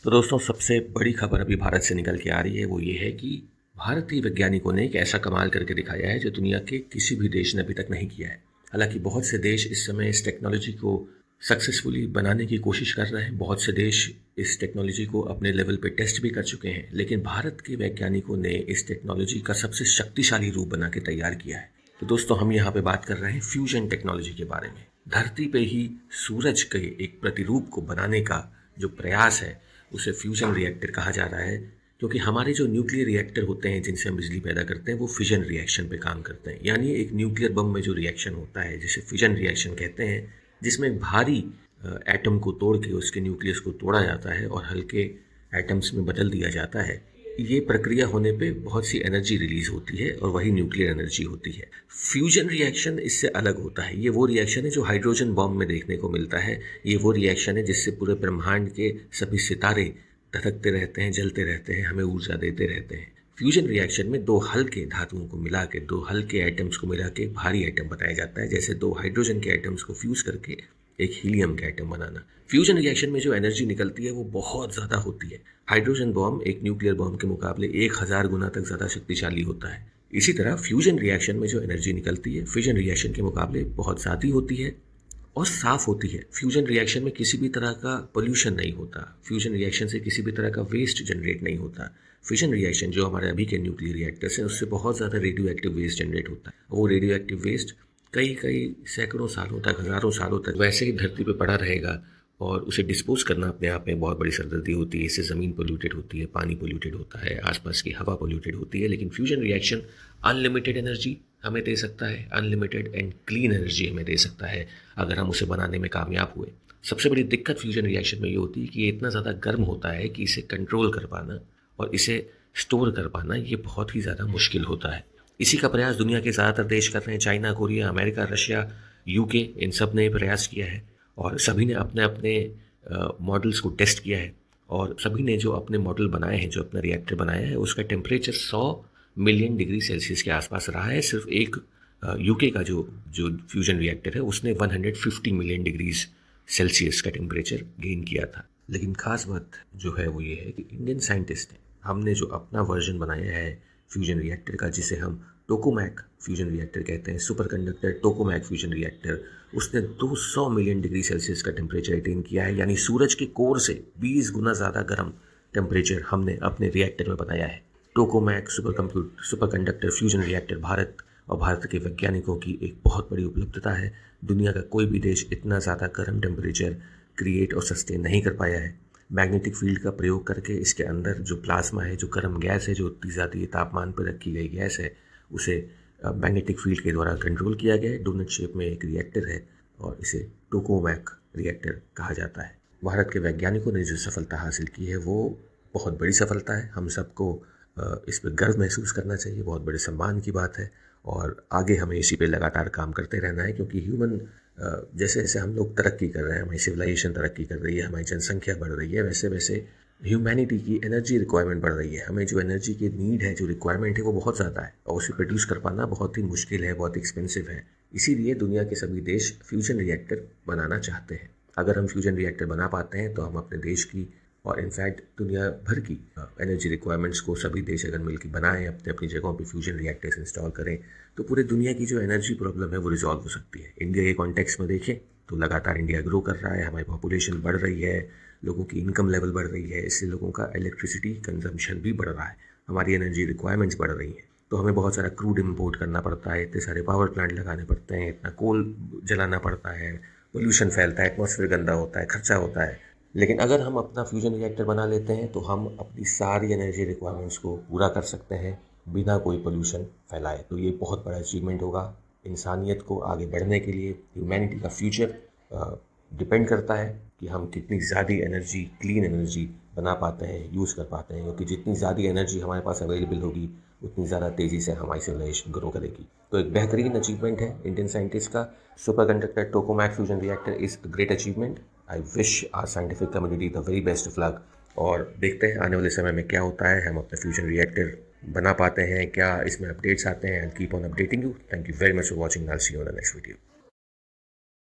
तो दोस्तों, सबसे बड़ी खबर अभी भारत से निकल के आ रही है, वो ये है कि भारतीय वैज्ञानिकों ने एक ऐसा कमाल करके दिखाया है जो दुनिया के किसी भी देश ने अभी तक नहीं किया है। हालांकि बहुत से देश इस समय इस टेक्नोलॉजी को सक्सेसफुली बनाने की कोशिश कर रहे हैं, बहुत से देश इस टेक्नोलॉजी को अपने लेवल पे टेस्ट भी कर चुके हैं, लेकिन भारत के वैज्ञानिकों ने इस टेक्नोलॉजी का सबसे शक्तिशाली रूप बना के तैयार किया है। तो दोस्तों, हम यहाँ पे बात कर रहे हैं फ्यूजन टेक्नोलॉजी के बारे में। धरती पे ही सूरज के एक प्रतिरूप को बनाने का जो प्रयास है, उसे फ्यूजन रिएक्टर कहा जा रहा है, क्योंकि हमारे जो न्यूक्लियर रिएक्टर होते हैं जिनसे हम बिजली पैदा करते हैं, वो फिजन रिएक्शन पे काम करते हैं। यानी एक न्यूक्लियर बम में जो रिएक्शन होता है जिसे फिजन रिएक्शन कहते हैं, जिसमें भारी एटम को तोड़ के उसके न्यूक्लियस को तोड़ा जाता है और हल्के एटम्स में बदल दिया जाता है। ये प्रक्रिया होने पे बहुत सी एनर्जी रिलीज होती है और वही न्यूक्लियर एनर्जी होती है। फ्यूजन रिएक्शन इससे अलग होता है। ये वो रिएक्शन है जो हाइड्रोजन बॉम्ब में देखने को मिलता है। ये वो रिएक्शन है जिससे पूरे ब्रह्मांड के सभी सितारे धधकते रहते हैं, जलते रहते हैं, हमें ऊर्जा देते रहते हैं। फ्यूजन रिएक्शन में दो हल्के धातुओं को मिला के, दो हल्के एटम्स को मिला के भारी एटम बनाया जाता है, जैसे दो हाइड्रोजन के एटम्स को फ्यूज करके एक हीलियम का एटम बनाना। फ्यूजन रिएक्शन में जो एनर्जी निकलती है वो बहुत ज़्यादा होती है। हाइड्रोजन बॉम्ब एक न्यूक्लियर बॉम्ब के मुकाबले 1000 गुना तक ज़्यादा शक्तिशाली होता है। इसी तरह फ्यूजन रिएक्शन में जो एनर्जी निकलती है फिजन रिएक्शन के मुकाबले बहुत ज़्यादा होती है और साफ होती है। फ्यूजन रिएक्शन में किसी भी तरह का पोल्यूशन नहीं होता। फ्यूजन रिएक्शन से किसी भी तरह का वेस्ट जनरेट नहीं होता। फिजन रिएक्शन जो हमारे अभी के न्यूक्लियर रिएक्टर्स हैं, उससे बहुत ज़्यादा रेडियो एक्टिव वेस्ट जनरेट होता है। वो रेडियो एक्टिव वेस्ट कई कई सैकड़ों सालों तक, हज़ारों सालों तक वैसे ही धरती पे पड़ा रहेगा और उसे डिस्पोज करना अपने आप में बहुत बड़ी सरदर्दी होती है। इससे ज़मीन पोल्यूटेड होती है, पानी पोल्यूटेड होता है, आसपास की हवा पोल्यूटेड होती है। लेकिन फ्यूजन रिएक्शन अनलिमिटेड एनर्जी हमें दे सकता है, अनलिमिटेड एंड क्लीन एनर्जी हमें दे सकता है अगर हम उसे बनाने में कामयाब हुए। सबसे बड़ी दिक्कत फ्यूजन रिएक्शन में ये होती है कि ये इतना ज़्यादा गर्म होता है कि इसे कंट्रोल कर पाना और इसे स्टोर कर पाना ये बहुत ही ज़्यादा मुश्किल होता है। इसी का प्रयास दुनिया के ज़्यादातर देश कर रहे हैं। China, Korea, America, Russia, UK, इन सब ने प्रयास किया है और सभी ने अपने अपने मॉडल्स को टेस्ट किया है और सभी ने जो अपने मॉडल बनाए हैं, जो अपना रिएक्टर बनाया है, उसका टेम्परेचर 100 मिलियन डिग्री सेल्सियस के आसपास रहा है। सिर्फ एक यूके का जो जो फ्यूजन रिएक्टर है उसने 150 मिलियन डिग्रीज सेल्सियस का टेम्परेचर गेन किया था। लेकिन खास बात जो है वो ये है कि इंडियन साइंटिस्ट ने, हमने जो अपना वर्जन बनाया है फ्यूजन रिएक्टर का, जिसे हम टोकामेक फ्यूजन रिएक्टर कहते हैं, super conductor tokamak fusion reactor, उसने 200 मिलियन डिग्री सेल्सियस का टेम्परेचर अटेन किया है। यानी सूरज के कोर से 20 गुना ज़्यादा गर्म टेम्परेचर हमने अपने रिएक्टर में बनाया है। Tokamak superconductor fusion reactor Bharat और भारत के वैज्ञानिकों की एक बहुत बड़ी उपलब्धता है। दुनिया का कोई भी देश इतना ज़्यादा गर्म टेम्परेचर क्रिएट और सस्टेन नहीं कर पाया है। मैग्नेटिक फील्ड का प्रयोग करके इसके अंदर जो प्लाज्मा है, जो गर्म गैस है, जो उतनी ज़्यादा तापमान पर रखी गई गैस है, उसे मैग्नेटिक फील्ड के द्वारा कंट्रोल किया गया है। डोनट शेप में एक रिएक्टर है और इसे टोकामेक रिएक्टर कहा जाता है। भारत के वैज्ञानिकों ने जो सफलता हासिल की है वो बहुत बड़ी सफलता है। हम सबको इस पर गर्व महसूस करना चाहिए, बहुत बड़े सम्मान की बात है और आगे हमें इसी पे लगातार काम करते रहना है, क्योंकि ह्यूमन जैसे जैसे हम लोग तरक्की कर रहे हैं, हमारी सिविलाइजेशन तरक्की कर रही है, हमारी जनसंख्या बढ़ रही है, वैसे वैसे ह्यूमैनिटी की एनर्जी रिक्वायरमेंट बढ़ रही है। हमें जो एनर्जी की नीड है, जो रिक्वायरमेंट है, वो बहुत ज़्यादा है और उसे प्रोड्यूस कर पाना बहुत ही मुश्किल है, बहुत एक्सपेंसिव है। इसीलिए दुनिया के सभी देश फ्यूजन रिएक्टर बनाना चाहते हैं। अगर हम फ्यूजन रिएक्टर बना पाते हैं तो हम अपने देश की और इनफैक्ट दुनिया भर की एनर्जी रिक्वायरमेंट्स को सभी देश अगर मिलकर बनाएं, अपने अपनी जगहों पे फ्यूजन रिएक्टर्स इंस्टॉल करें, तो पूरे दुनिया की जो एनर्जी प्रॉब्लम है वो रिजॉल्व हो सकती है। इंडिया के कॉन्टेक्स्ट में देखें तो लगातार इंडिया ग्रो कर रहा है, हमारी पॉपुलेशन बढ़ रही है, लोगों की इनकम लेवल बढ़ रही है, इससे लोगों का इलेक्ट्रिसिटी कंजम्पशन भी बढ़ रहा है, हमारी एनर्जी रिक्वायरमेंट्स बढ़ रही हैं। तो हमें बहुत सारा क्रूड इम्पोर्ट करना पड़ता है, इतने सारे पावर प्लांट लगाने पड़ते हैं, इतना कोल जलाना पड़ता है, पोल्यूशन फैलता है, एटमॉस्फेयर गंदा होता है, खर्चा होता है। लेकिन अगर हम अपना फ्यूजन रिएक्टर बना लेते हैं तो हम अपनी सारी एनर्जी रिक्वायरमेंट्स को पूरा कर सकते हैं बिना कोई पोल्यूशन फैलाए। तो ये बहुत बड़ा अचीवमेंट होगा इंसानियत को आगे बढ़ने के लिए। ह्यूमैनिटी का फ्यूचर डिपेंड करता है कि हम कितनी ज़्यादा एनर्जी, क्लीन एनर्जी बना पाते हैं, यूज़ कर पाते हैं, क्योंकि जितनी ज़्यादा एनर्जी हमारे पास अवेलेबल होगी उतनी ज़्यादा तेज़ी से हमारी सिविलाइजेशन ग्रो करेगी। तो एक बेहतरीन अचीवमेंट है इंडियन साइंटिस्ट का। Superconductor tokamak fusion reactor is a great achievement. I wish our scientific community the very best of luck. और देखते हैं आने वाले समय में क्या होता है, हम अपना फ्यूजन रिएक्टर बना पाते हैं क्या, इसमें अपडेट्स आते हैं। I keep on updating you. Thank you very much for watching. I see you on the next video.